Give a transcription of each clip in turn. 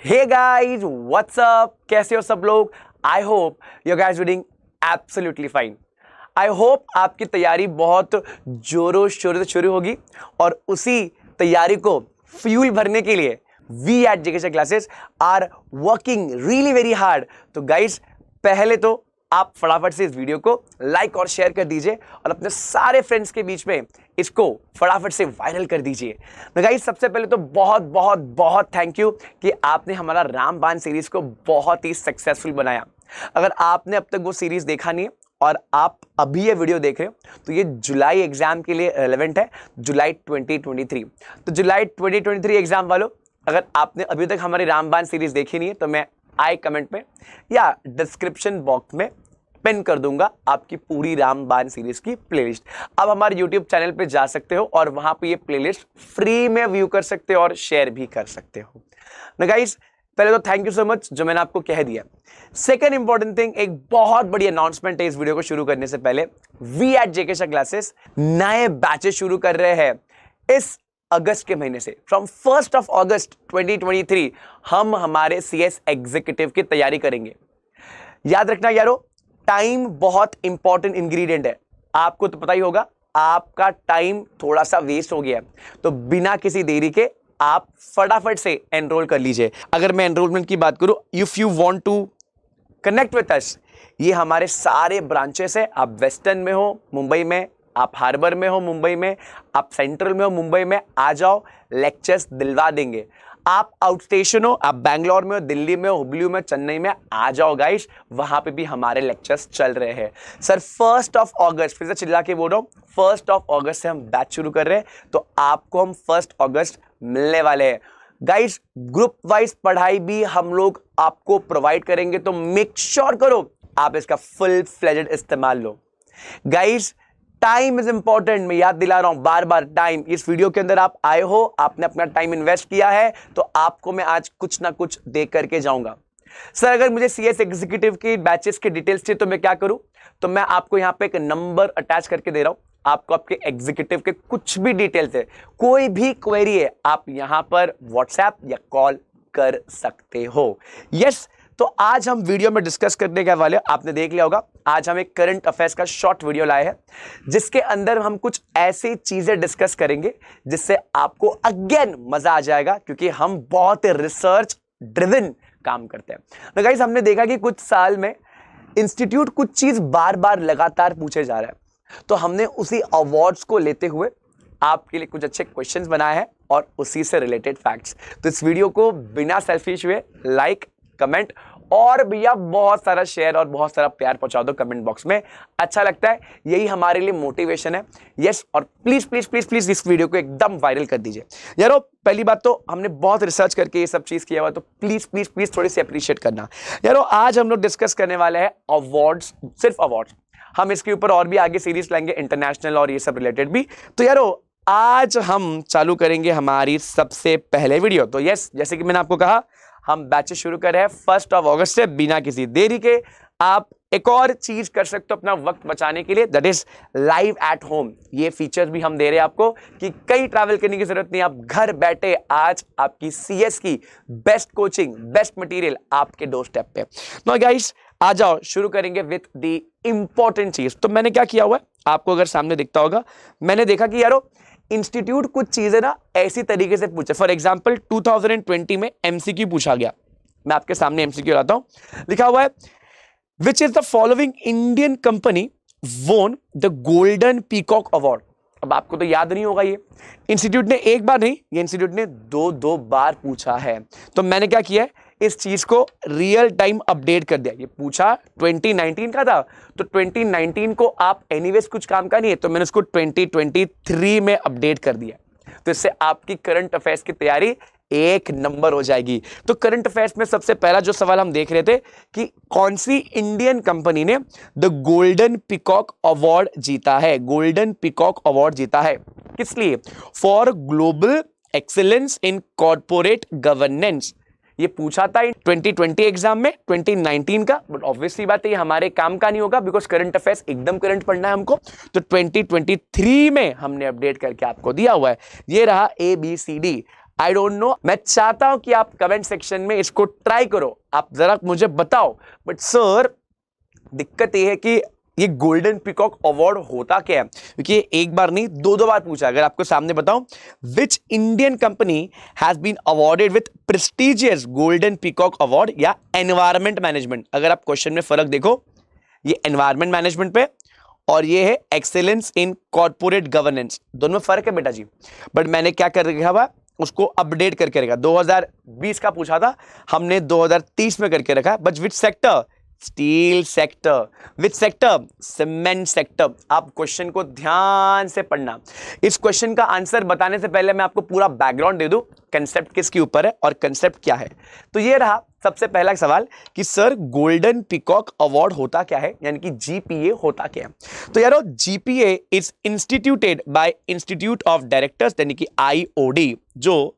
Hey guys what's up, कैसे हो सब लोग। I hope you guys doing absolutely fine. I hope आपकी तैयारी बहुत जोरों शोरों से शुरू होगी और उसी तैयारी को फ्यूल भरने के लिए we at JK classes are working really very hard. तो गाइस पहले तो आप फटाफट से इस वीडियो को लाइक और शेयर कर दीजिए और अपने सारे फ्रेंड्स के बीच में इसको फटाफट से वायरल कर दीजिए। तो गाइस सबसे पहले तो बहुत बहुत बहुत थैंक यू कि आपने हमारा रामबाण सीरीज को बहुत ही सक्सेसफुल बनाया। अगर आपने अब तक वो सीरीज देखा नहीं है और आप अभी ये वीडियो देख रहे हो तो ये जुलाई एग्जाम के लिए रेलेवेंट है, जुलाई 2023। तो जुलाई 2023 एग्जाम वालों, अगर आपने अभी तक हमारी रामबाण सीरीज देखी नहीं है तो मैं आई कमेंट में या डिस्क्रिप्शन बॉक्स में पिन कर दूंगा आपकी पूरी रामबाण सीरीज की प्लेलिस्ट। आप हमारे यूट्यूब चैनल पे जा सकते हो और वहां पे ये प्लेलिस्ट फ्री में व्यू कर सकते हो और शेयर भी कर सकते हो ना गाइस। पहले तो थैंक यू सो मच जो मैंने आपको कह दिया। सेकेंड इंपॉर्टेंट थिंग, एक बहुत बड़ी अनाउंसमेंट है इस वीडियो को शुरू करने से पहले। वी एट जेके क्लासेस नए बैचेस शुरू कर रहे हैं इस अगस्त के महीने से। फ्रॉम 1 अगस्त 2023 हम हमारे सीएस एग्जीक्यूटिव की तैयारी करेंगे। याद रखना यारो, टाइम बहुत इंपॉर्टेंट इंग्रेडिएंट है। आपको तो पता ही होगा, आपका टाइम थोड़ा सा वेस्ट हो गया है, तो बिना किसी देरी के आप फटाफट से एनरोल कर लीजिए। अगर मैं एनरोलमेंट की बात करूं, if you want to connect with us, ये हमारे सारे ब्रांचेस है। आप वेस्टर्न में हो मुंबई में, आप हार्बर में हो मुंबई में, आप सेंट्रल में हो मुंबई में, आ जाओ, लेक्चर्स दिलवा देंगे। आप आउट स्टेशन हो, आप बैंगलोर में हो, दिल्ली में हो, हुबली में, चेन्नई में, आ जाओ गाइस, वहां पे भी हमारे लेक्चर्स चल रहे हैं। सर 1 अगस्त, फिर से चिल्ला के बोल रहा हूं, 1 अगस्त से हम बैच शुरू कर रहे हैं, तो आपको हम 1 अगस्त मिलने वाले हैं गाइस। ग्रुप वाइज पढ़ाई भी हम लोग आपको प्रोवाइड करेंगे, तो मेक श्योर करो आप इसका फुल फ्लेजेड इस्तेमाल लो गाइस। टाइम इज इंपॉर्टेंट, मैं याद दिला रहा हूं बार बार। टाइम, इस वीडियो के अंदर आप आए हो, आपने अपना टाइम इन्वेस्ट किया है, तो आपको मैं आज कुछ ना कुछ दे करके जाऊंगा। सर अगर मुझे सीएस एग्जीक्यूटिव की बैचेस की डिटेल्स चाहिए तो मैं क्या करूं? तो मैं आपको यहां पे एक नंबर अटैच करके दे रहा हूं। आपको आपके एग्जीक्यूटिव के कुछ भी डिटेल्स है, कोई भी क्वेरी है, आप यहां पर व्हाट्सएप या कॉल कर सकते हो। यस, तो आज हम वीडियो में डिस्कस करने के वाले, आपने देख लिया होगा, आज हम एक करंट अफेयर्स का शॉर्ट वीडियो लाए हैं, जिसके अंदर हम कुछ ऐसी चीजें डिस्कस करेंगे जिससे आपको अगेन मजा आ जाएगा, क्योंकि हम बहुत रिसर्च ड्रिवन काम करते हैं। तो गाइस हमने देखा कि कुछ साल में इंस्टीट्यूट कुछ चीज बार बार लगातार पूछे जा रहा है, तो हमने उसी अवार्ड्स को लेते हुए आपके लिए कुछ अच्छे क्वेश्चंस बनाए हैं और उसी से रिलेटेड फैक्ट्स। तो इस वीडियो को बिना सेल्फिश हुए लाइक, कमेंट और भैया बहुत सारा शेयर और बहुत सारा प्यार पहुंचा दो कमेंट बॉक्स में। अच्छा लगता है, यही हमारे लिए मोटिवेशन है। यस, और प्लीज प्लीज प्लीज प्लीज इस वीडियो को एकदम वायरल कर दीजिए यारो। पहली बात तो हमने बहुत रिसर्च करके ये सब चीज किया हुआ, तो प्लीज प्लीज प्लीज थोड़ी सी अप्रिशिएट करना यारो। आज हम लोग डिस्कस करने वाले हैं अवार्ड्स, सिर्फ अवार्ड्स। हम इसके ऊपर और भी आगे सीरीज लाएंगे, इंटरनेशनल और ये सब रिलेटेड भी। तो यारो आज हम चालू करेंगे हमारी सबसे पहले वीडियो। तो यस, जैसे कि मैंने आपको कहा, हम बैचेस शुरू कर रहे हैं 1 अगस्त से। बिना किसी देरी के आप एक और चीज कर सकते हो अपना वक्त बचाने के लिए, that is live at home. ये फीचर्स भी हम दे रहे हैं आपको कि कहीं ट्रैवल करने की जरूरत नहीं, आप घर बैठे आज आपकी सीएस की बेस्ट कोचिंग, बेस्ट मटेरियल आपके डोर स्टेप पे। नो गाइस, आ जाओ, शुरू करेंगे विथ द इंपॉर्टेंट चीज। तो मैंने क्या किया हुआ है, आपको अगर सामने दिखता होगा, मैंने देखा कि यारो इंस्टीट्यूट कुछ चीजें ना ऐसी तरीके से पूछे। फॉर एग्जांपल 2020 में एमसीक्यू पूछा गया। मैं आपके सामने एमसीक्यू लाता हूं, लिखा हुआ है which is the following Indian company won the golden peacock award. अब आपको तो याद नहीं होगा, ये इंस्टीट्यूट ने एक बार नहीं, ये इंस्टीट्यूट ने दो बार पूछा है। तो मैंने क्या किया है, इस चीज को रियल टाइम अपडेट कर दिया। ये पूछा 2019 का था, तो 2019 को आप एनीवेज कुछ काम का नहीं है, तो मैंने उसको 2023 में अपडेट कर दिया। तो इससे आपकी करंट अफेयर्स की तैयारी एक नंबर हो जाएगी। तो करंट अफेयर्स में सबसे पहला जो सवाल हम देख रहे थे कि कौन सी इंडियन कंपनी ने द गोल्डन पीकॉक अवार्ड जीता है। गोल्डन पीकॉक अवार्ड जीता है किस लिए? For global excellence in corporate governance. ये पूछा था 2020 एग्जाम में 2019 का, बट ऑब्वियसली बात है ये हमारे काम का नहीं होगा, बिकॉज करंट अफेयर्स एकदम करंट पढ़ना है हमको। तो 2023 में हमने अपडेट करके आपको दिया हुआ है। ये रहा ABCD। आई डोंट नो, मैं चाहता हूं कि आप कमेंट सेक्शन में इसको ट्राई करो, आप जरा मुझे बताओ। बट सर दिक्कत यह है कि ये गोल्डन पीकॉक अवार्ड होता क्या है, क्योंकि एक बार नहीं दो दो बार पूछा। अगर आपको सामने बताऊं, which Indian company has been awarded with prestigious golden peacock award या एनवायरमेंट मैनेजमेंट। अगर आप क्वेश्चन में फर्क देखो, ये एनवायरमेंट मैनेजमेंट पे और ये है एक्सेलेंस इन कॉर्पोरेट गवर्नेंस, दोनों में फर्क है बेटा जी। बट मैंने क्या कर रखा हुआ, उसको अपडेट करके रखा। 2020 का पूछा था, हमने 2030 में करके रखा। But which sector, steel sector. Which sector, cement sector. आप क्वेश्चन को ध्यान से पढ़ना। इस क्वेश्चन का आंसर बताने से पहले मैं आपको पूरा बैकग्राउंड दे दूं, कंसेप्ट किसके ऊपर है और कंसेप्ट क्या है। तो ये रहा सबसे पहला सवाल कि सर गोल्डन पीकॉक अवार्ड होता क्या है, यानी कि जीपीए होता क्या है। तो यारो GPA is instituted bye institute of directors, यानी कि आईओडी, जो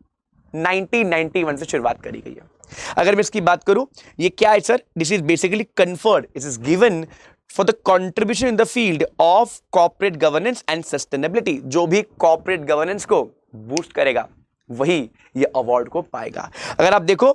1991 से शुरुआत करी गई है। अगर मैं इसकी बात करूं, ये क्या है sir, this is basically conferred, it is given for the contribution in the field of corporate governance and sustainability. जो भी कॉर्पोरेट गवर्नेंस को बूस्ट करेगा वही ये अवार्ड को पाएगा। अगर आप देखो,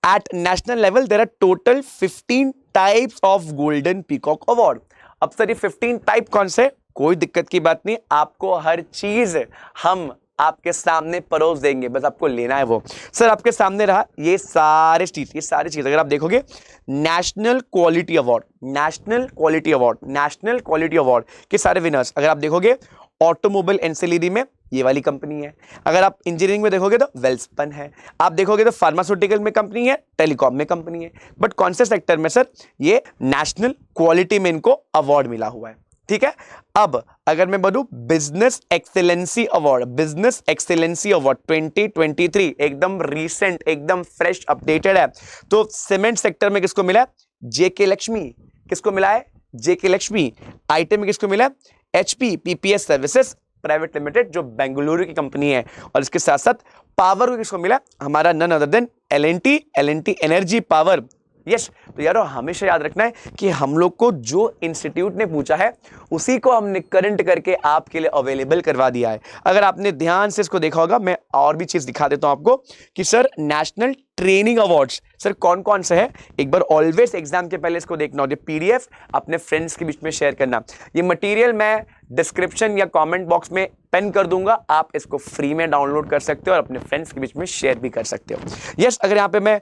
at national level there are total 15 types of golden peacock award. अब सर ये 15 टाइप कौन से, कोई दिक्कत की बात नहीं, आपको हर चीज हम आपके सामने परोस देंगे, बस आपको लेना है वो। सर आपके सामने रहा ये सारी चीज अगर आप देखोगे, national quality award, national quality award, national quality award के सारे विनर्स अगर आप देखोगे, ऑटोमोबाइल एनसीएलडी में ये वाली कंपनी है। अगर आप इंजीनियरिंग में देखोगे तो वेल्सपन है। आप देखोगे तो फार्मास्यूटिकल में कंपनी है, टेलीकॉम में कंपनी है। बट कौन से सेक्टर में सर, ये नेशनल क्वालिटी में इनको अवार्ड मिला हुआ है। ठीक है, अब अगर मैं बोलूं business excellency award, business excellency award 2023 एकदम रीसेंट, एकदम फ्रेश अपडेटेड है। तो सीमेंट सेक्टर में किसको मिला है, जेके लक्ष्मी। किसको मिला है, जेके लक्ष्मी। आईटी में किसको मिला है, HP PPS services private limited, जो बेंगलुरु की कंपनी है। और इसके साथ साथ पावर को किसको मिला, हमारा none other than L and T energy power. Yes, तो यारो हमेशा याद रखना है कि हम लोग को जो इंस्टीट्यूट ने पूछा है उसी को हमने करंट करके आपके लिए अवेलेबल करवा दिया है। अगर आपने ध्यान से इसको देखा होगा, मैं और भी चीज दिखा देता हूं आपको कि sir national training awards sir कौन कौन से है। एक बार ऑलवेज एग्जाम के पहले इसको देखना, और ये पीडीएफ अपने फ्रेंड्स के बीच में शेयर करना। ये मटेरियल मैं डिस्क्रिप्शन या कमेंट बॉक्स में पेन कर दूंगा, आप इसको फ्री में डाउनलोड कर सकते हो और अपने फ्रेंड्स के बीच में शेयर भी कर सकते हो। यस, अगर यहाँ पे मैं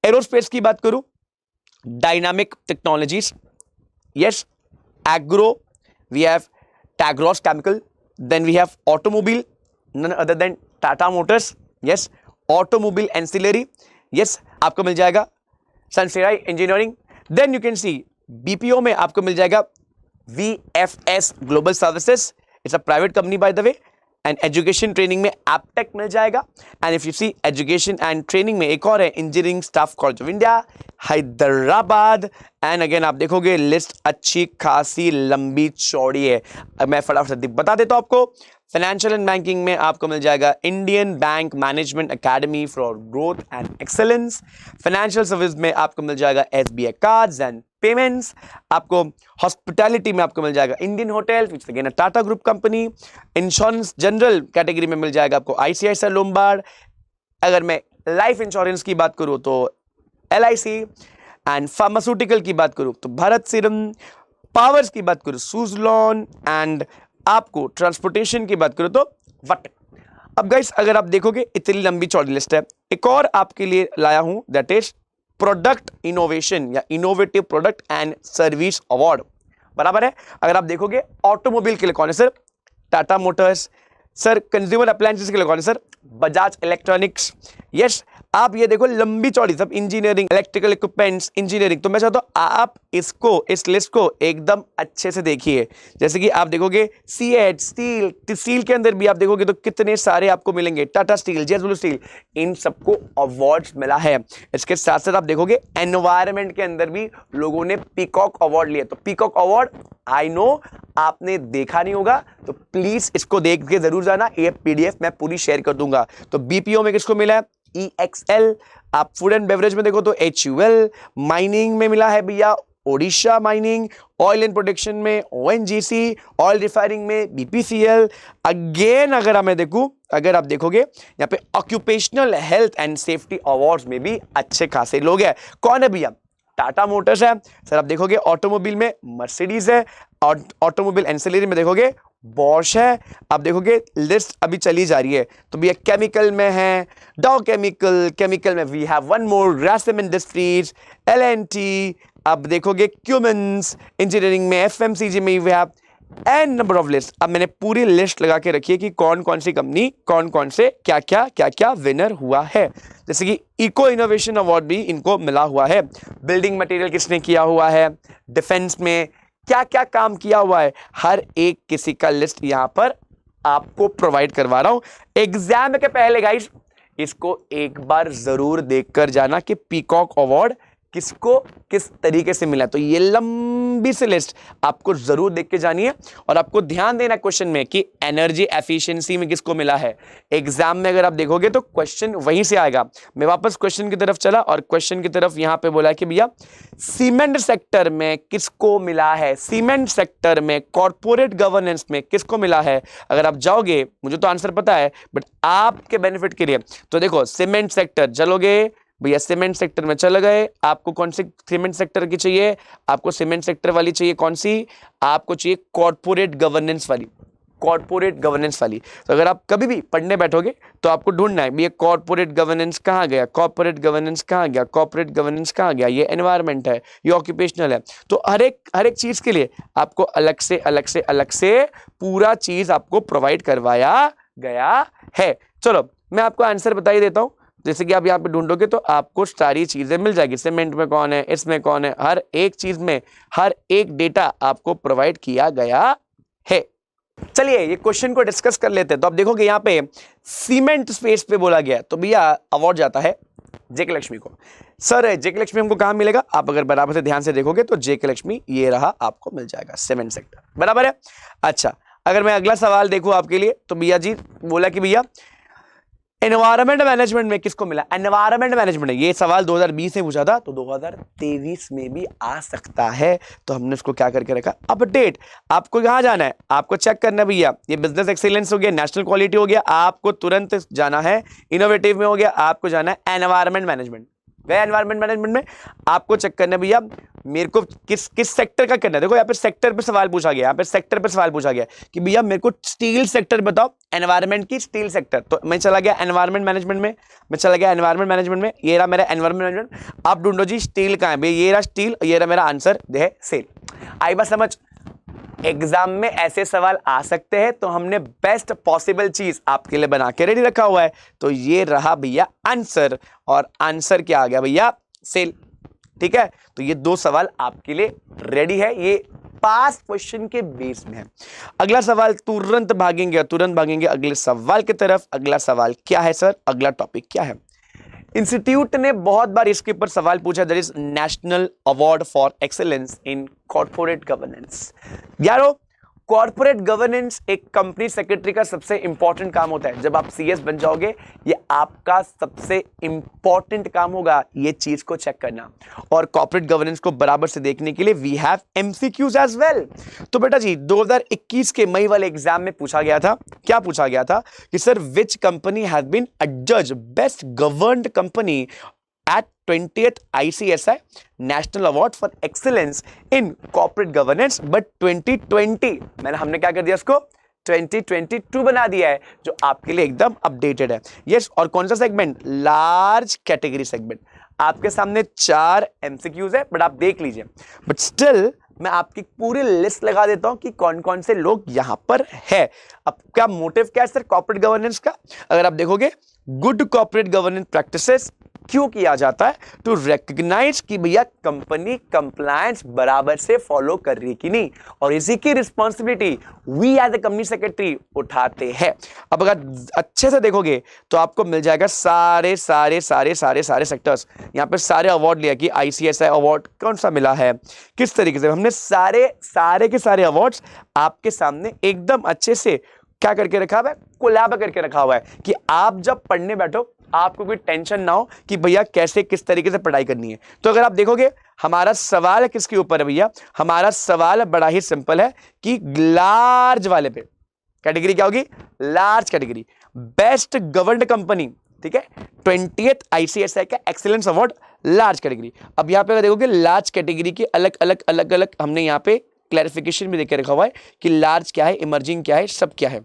एरोस्पेस की बात करूं, dynamic technologies, yes, agro, we have Tagros Chemical, then we have automobile, none other than Tata Motors, yes, automobile ancillary, yes, आपको मिल जाएगा Sansera Engineering, then you can see BPO में आपको मिल जाएगा VFS Global Services, it's a private company by the way, and education training में एपटेक मिल जाएगा। And if you see education and training में एक और है engineering staff college of India Hyderabad. And again आप देखोगे लिस्ट अच्छी खासी लंबी चौड़ी है। मैं फटाफट से बता देता हूं आपको, फाइनेंशियल एंड बैंकिंग में आपको मिल जाएगा Indian bank management academy for growth and excellence. Financial service में आपको मिल जाएगा एसबीआई कार्ड्स एंड पेमेंट्स। आपको हॉस्पिटैलिटी में आपको मिल जाएगा Indian hotel which again Tata group company. Insurance general category में मिल जाएगा आपको आईसीआईसीआई लोम्बार्ड। अगर मैं लाइफ इंश्योरेंस की बात करूं तो एलआईसी, एंड फार्मास्यूटिकल की बात करूं तो भारत सीरम, पावर्स की बात करूं सुजलॉन, एंड आपको ट्रांसपोर्टेशन की बात करूं तो वट। अब गाइस अगर आप देखोगे इतनी लंबी चौड़ी लिस्ट है, एक और आपके लिए लाया हूं दैट इज प्रोडक्ट इनोवेशन या innovative product and service award. बराबर है। अगर आप देखोगे ऑटोमोबाइल के लिए कौन है sir, Tata Motors. Sir consumer appliances के लिए कौन है सर, बजाज इलेक्ट्रॉनिक्स। यस, आप ये देखो लंबी चौड़ी सब इंजीनियरिंग, इलेक्ट्रिकल इक्विपमेंट्स, इंजीनियरिंग। तो मैं चाहता हूं आप इसको, इस लिस्ट को एकदम अच्छे से देखिए। जैसे कि आप देखोगे सीएट स्टील, स्टील के अंदर भी आप देखोगे तो कितने सारे आपको मिलेंगे, टाटा स्टील, जेएसडब्ल्यू स्टील, इन सबको अवार्ड्स मिला है। इसके साथ साथ आप देखोगे एनवायरमेंट के अंदर भी लोगों ने पीकॉक अवार्ड लिए। तो पीकॉक अवार्ड आई नो आपने देखा नहीं होगा, तो प्लीज इसको देख के जरूर जाना। ये पीडीएफ मैं पूरी शेयर कर दूंगा। तो बीपीओ में किसको मिला है, EXL। आप फूड एंड बेवरेज में देखो तो HUL। माइनिंग में मिला है भैया Odisha mining, oil and production में ओएनजीसी, ऑयल रिफाइनिंग में बीपीसीएल। अगेन अगर मैं देखूं, अगर आप देखोगे यहाँ पे occupational health and safety awards में भी अच्छे खासे लोग हैं। कौन है भैया? टाटा मोटर्स है सर। आप देखोगे ऑटोमोबाइल में मर्सिडीज है, ऑटोमोबाइल एंसिलरी में देखोगे बॉश है। आप देखोगे लिस्ट अभी चली जा रही है। तो भैया केमिकल में है डाउ केमिकल, केमिकल में we have one more Grasim industries, L and T. आप देखोगे क्यूमेंस, इंजीनियरिंग में एफएमसीजी में we have an number of list. अब मैंने पूरी लिस्ट लगा के रखी है कि कौन कौन सी कंपनी कौन कौन से क्या क्या विनर हुआ है। जैसे कि इको इनोवेशन अवार्ड भी इनको मिला हुआ है। बिल्डिंग मटेरियल किसने किया हुआ है, डिफेंस में क्या क्या काम किया हुआ है, हर एक किसी का लिस्ट यहां पर आपको प्रोवाइड करवा रहा हूं एग्जाम के पहले। गाइस इसको एक बार जरूर देखकर जाना कि पीकॉक अवार्ड किसको किस तरीके से मिला। तो ये लंबी सी लिस्ट आपको जरूर देख के जानी है और आपको ध्यान देना क्वेश्चन में कि एनर्जी एफिशिएंसी में किसको मिला है। एग्जाम में अगर आप देखोगे तो क्वेश्चन वहीं से आएगा। मैं वापस क्वेश्चन की तरफ चला और क्वेश्चन की तरफ यहां पे बोला कि भैया सीमेंट सेक्टर में किसको मिला है, सीमेंट सेक्टर में कॉर्पोरेट गवर्नेंस में किसको मिला है। अगर आप जाओगे, मुझे तो आंसर पता है बट आपके बेनिफिट के लिए, तो देखो सीमेंट सेक्टर चलोगे भैया, सीमेंट सेक्टर में चले गए। आपको कौन सी सीमेंट सेक्टर की चाहिए? आपको सीमेंट सेक्टर वाली चाहिए। कौन सी? आपको चाहिए कॉर्पोरेट गवर्नेंस वाली, कॉर्पोरेट गवर्नेंस वाली। तो अगर आप कभी भी पढ़ने बैठोगे तो आपको ढूंढना है भैया कॉर्पोरेट गवर्नेंस कहाँ गया, कॉर्पोरेट गवर्नेंस कहाँ गया, कॉर्पोरेट गवर्नेंस कहाँ गया। ये एनवायरमेंट है, ये ऑक्यूपेशनल है। तो हर एक चीज के लिए आपको अलग से पूरा चीज आपको प्रोवाइड करवाया गया है। चलो मैं आपको आंसर बता ही देता हूं। जैसे कि आप यहाँ पे ढूंढोगे तो आपको सारी चीजें मिल जाएगी। सीमेंट में कौन है, इसमें कौन है, हर एक चीज में हर एक डेटा आपको प्रोवाइड किया गया है। चलिए ये क्वेश्चन को डिस्कस कर लेते हैं। तो आप देखोगे यहाँ पे सीमेंट स्पेस पे बोला गया, तो भैया अवार्ड जाता है जेके लक्ष्मी को। सर जेके लक्ष्मी हमको कहां मिलेगा? आप अगर बराबर से ध्यान से देखोगे तो जेके लक्ष्मी ये रहा, आपको मिल जाएगा सीमेंट सेक्टर, बराबर है। अच्छा अगर मैं अगला सवाल देखूं आपके लिए, तो भैया जी बोला कि भैया एनवायरमेंट मैनेजमेंट में किसको मिला। एनवायरमेंट मैनेजमेंट, ये सवाल 2020 में पूछा था, तो 2023 में भी आ सकता है। तो हमने उसको क्या करके रखा, अपडेट। आपको कहां जाना है? आपको चेक करना है भैया, ये बिजनेस एक्सीलेंस हो गया, नेशनल क्वालिटी हो गया, आपको तुरंत जाना है। इनोवेटिव में हो गया, आपको जाना है एनवायरमेंट मैनेजमेंट। गए एनवायरमेंट मैनेजमेंट में, आपको चेक करना है भैया मेरे को किस सेक्टर का करना है। देखो यहाँ पे सेक्टर पे सवाल पूछा गया, यहाँ पे सेक्टर पे सवाल पूछा गया कि भैया मेरे को स्टील सेक्टर बताओ, एनवायरमेंट की स्टील सेक्टर। तो मैं चला गया एनवायरमेंट मैनेजमेंट में, मैं चला गया एनवायरमेंट मैनेजमेंट में। ये रहा मेरा एनवायरमेंट मैनेजमेंट। आप ढूंढो जी स्टील कहाँ है भैया, ये रहा स्टील, ये रहा मेरा आंसर है सेल। आई बात समझ? एग्जाम में ऐसे सवाल आ सकते हैं, तो हमने बेस्ट पॉसिबल चीज आपके लिए बना के रेडी रखा हुआ है। तो ये रहा भैया आंसर, और आंसर क्या आ गया भैया? सेल। ठीक है, तो ये दो सवाल आपके लिए रेडी है, ये पास क्वेश्चन के बेस में है। अगला सवाल तुरंत भागेंगे अगले सवाल की तरफ। अगला सवाल क्या है सर? अगला टॉपिक क्या है? इंस्टीट्यूट ने बहुत बार इसके ऊपर सवाल पूछा, that is national award for excellence in corporate governance. यारो कॉर्पोरेट गवर्नेंस एक कंपनी सेक्रेटरी का सबसे इंपॉर्टेंट काम होता है। जब आप सीएस बन जाओगे, ये आपका सबसे इंपॉर्टेंट काम होगा ये चीज को चेक करना। और कॉर्पोरेट गवर्नेंस को बराबर से देखने के लिए we have MCQs as well. तो बेटा जी 2021 के मई वाले एग्जाम में पूछा गया था, क्या पूछा गया था कि sir which company has been adjudged best governed company at 20th ICSI National Award for Excellence in Corporate Governance, but 2020 हमने क्या कर दिया उसको 2022 बना दिया है, जो आपके लिए एकदम अपडेटेड है। यस, और कौन सा सेगमेंट? Large category segment. आपके सामने 4 एमसीक्यूज है, बट आप देख लीजिए। बट स्टिल मैं आपकी पूरी लिस्ट लगा देता हूं कि कौन कौन से लोग यहां पर है। अब क्या मोटिव क्या है सर कॉर्पोरेट गवर्नेंस का? अगर आप देखोगे गुड कॉर्पोरेट गवर्नेंस प्रैक्टिसेस क्यों किया जाता है? टू रिकॉग्नाइज कि भैया कंपनी कंप्लायंस बराबर से फॉलो कर रही कि नहीं, और इसी की responsibility we as a company secretary उठाते हैं। अब अगर अच्छे से देखोगे तो आपको मिल जाएगा सारे सेक्टर्स। यहां पे सारे अवार्ड लिया कि आईसीएसआई अवार्ड कौन सा मिला है, किस तरीके से हमने सारे के सारे अवार्ड्स आपके सामने एकदम अच्छे से क्या करके रखा हुआ है, कोलैब करके रखा हुआ है, कि आप जब पढ़ने बैठो आपको कोई टेंशन ना हो कि भैया कैसे किस तरीके से पढ़ाई करनी है। तो अगर आप देखोगे हमारा सवाल किसके ऊपर है भैया? हमारा सवाल बड़ा ही सिंपल है कि लार्ज वाले पे कैटेगरी क्या होगी? Large category, best governed company, ठीक है, 20th ICSI का एक्सीलेंस अवार्ड लार्ज कैटेगरी। अब यहां पे देखोगे लार्ज कैटेगरी के अलग अलग हमने यहां पे क्लैरिफिकेशन भी देके रखा हुआ है कि लार्ज क्या है, इमर्जिंग क्या है, सब क्या है।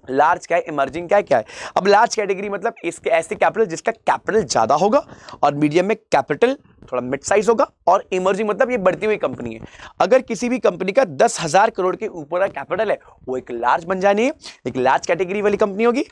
लार्ज क्या है, इमर्जिंग क्या है। अब लार्ज कैटेगरी मतलब इसके ऐसे कैपिटल जिसका कैपिटल ज्यादा होगा, और मीडियम में कैपिटल थोड़ा मिड साइज होगा, और इमर्जिंग मतलब ये बढ़ती हुई कंपनी है। अगर किसी भी कंपनी का 10,000 करोड़ के ऊपर का कैपिटल है, वो एक लार्ज बन जानी है, एक लार्ज कैटेगरी वाली कंपनी होगी।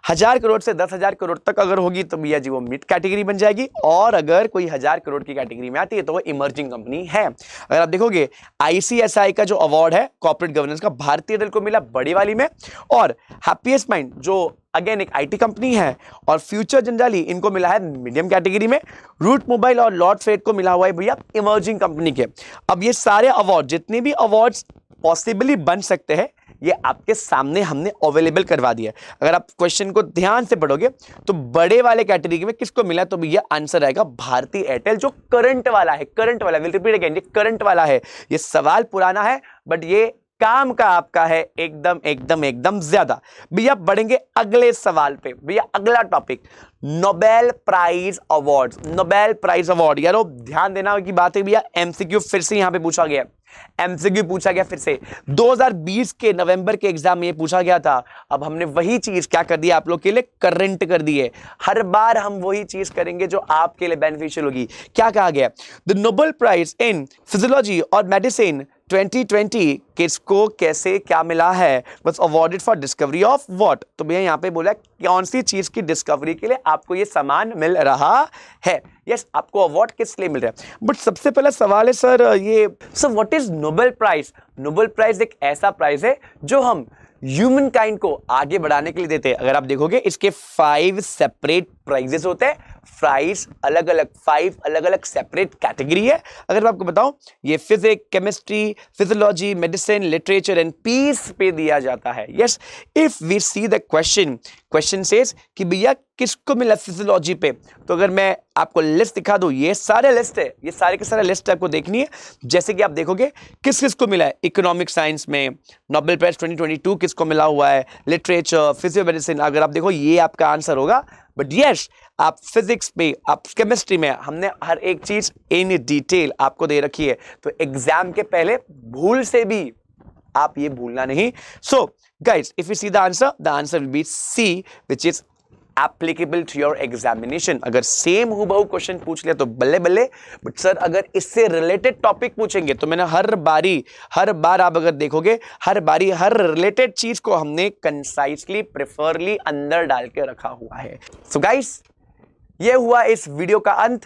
1,000 करोड़ से 10,000 करोड़ तक अगर होगी तो भैया जी वो मिड कैटेगरी बन जाएगी, और अगर कोई 1,000 करोड़ की कैटेगरी में आती है तो वो इमर्जिंग कंपनी है। अगर आप देखोगे ICSI का जो अवार्ड है कॉर्पोरेट गवर्नेंस का, भारतीय एयरटेल को मिला बड़ी वाली में, और हैप्पीएस्ट माइंड जो अगेन एक IT कंपनी है, और फ्यूचर जनरली इनको मिला है मीडियम कैटेगरी में। रूट मोबाइल और लॉर्ड फेट को मिला हुआ है भैया इमर्जिंग कंपनी के। अब ये सारे अवार्ड, जितने भी अवार्ड्स पॉसिबली बन सकते हैं, ये आपके सामने हमने अवेलेबल करवा दिया है। अगर आप क्वेश्चन को ध्यान से पढ़ोगे तो बड़े वाले कैटेगरी में किसको मिला, तो भैया आंसर आएगा भारतीय एयरटेल, जो करंट वाला है। करंट वाला, विल रिपीट अगेन, ये करंट वाला है। ये सवाल पुराना है बट ये काम का आपका है एकदम एकदम एकदम ज्यादा। भैया बढ़ेंगे अगले सवाल पे। भैया अगला topic, Nobel prize award. Nobel prize award यारो ध्यान देना की बात है भैया, MCQ फिर से यहां पे पूछा गया, MCQ पूछा गया फिर से। 2020 के नवंबर के एग्जाम में ये पूछा गया था। अब हमने वही चीज क्या कर दिया आप लोग के लिए, करंट कर दी है। हर बार हम वही चीज करेंगे जो आपके लिए बेनिफिशियल होगी। क्या कहा गया? The Nobel prize in physiology और मेडिसिन 2020 किसको कैसे क्या मिला है? बस awarded for discovery of what. तो भैया यहां पे बोला कौन सी चीज की डिस्कवरी के लिए आपको ये सामान मिल रहा है। यस, आपको अवार्ड किस लिए मिल रहा है। बट सबसे पहला सवाल है सर, ये sir what is Nobel prize? Nobel prize एक ऐसा प्राइज है जो हम ह्यूमन काइंड को आगे बढ़ाने के लिए देते हैं। अगर आप देखोगे इसके 5 सेपरेट प्राइजेस होते हैं, प्राइस अलग अलग, 5 अलग अलग सेपरेट कैटेगरी है। अगर मैं आपको बताऊं, ये physics, chemistry, physiology, medicine, literature and peace पे दिया जाता है। Yes, if we see the question says कि भैया किसको मिला फिजियोलॉजी पे, तो अगर मैं आपको लिस्ट दिखा दूं, ये सारे लिस्ट है, ये सारे के सारे लिस्ट आपको देखनी है। जैसे कि आप देखोगे किस किस को मिला है, इकोनॉमिक साइंस में नोबेल प्राइज 2022 किसको मिला हुआ है, लिटरेचर, फिजियो मेडिसिन, अगर आप देखो ये आपका आंसर होगा। बट यस, आप फिजिक्स पे, आप केमिस्ट्री में, हमने हर एक चीज इन डिटेल आपको दे रखी है, तो एग्जाम के पहले भूल से भी आप ये भूलना नहीं। So guys, if you see the answer will be C, which is applicable to your examination। अगर सेम हूबहू क्वेश्चन पूछ लिया तो बल्ले बल्ले, बट सर अगर इससे रिलेटेड टॉपिक पूछेंगे तो मैंने हर बार आप अगर देखोगे, हर बारी हर रिलेटेड चीज को हमने कंसाइसली, प्रेफरली अंदर डाल के रखा हुआ है। सो गाइस, ये हुआ इस वीडियो का अंत।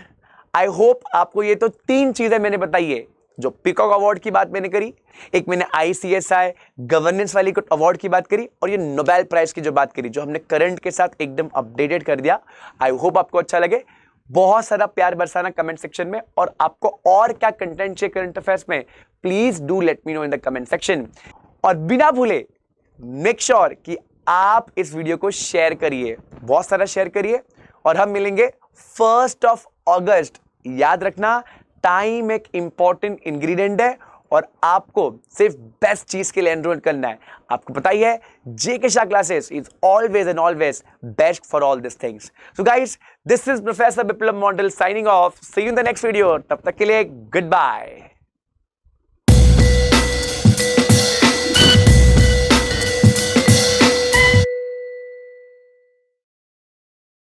आई होप आपको ये तो 3 चीजें मैंने बताई है, जो पीकॉक अवार्ड की बात मैंने करी, एक मैंने ICSI गवर्नेंस वाली अवार्ड की बात करी, और ये नोबेल प्राइज की जो बात करी, जो हमने करंट के साथ एकदम अपडेटेड कर दिया। आई होप आपको अच्छा लगे। बहुत सारा प्यार बरसाना कमेंट सेक्शन में, और आपको और क्या कंटेंट चाहिए करंट अफेयर्स में, please do let me know in the comment section. और बिना भूले मेक श्योर कि आप इस वीडियो को शेयर करिए, बहुत सारा शेयर करिए, और हम मिलेंगे 1 अगस्त। याद रखना, टाइम एक इंपॉर्टेंट इंग्रेडिएंट है, और आपको सिर्फ बेस्ट चीज के लिए एनरोल करना है। आपको पता ही है, JK Shah classes is always and always best for all this things. So guys, this is professor Biplab Mondal signing off. See you in the next video. तब तक के लिए गुड बाय।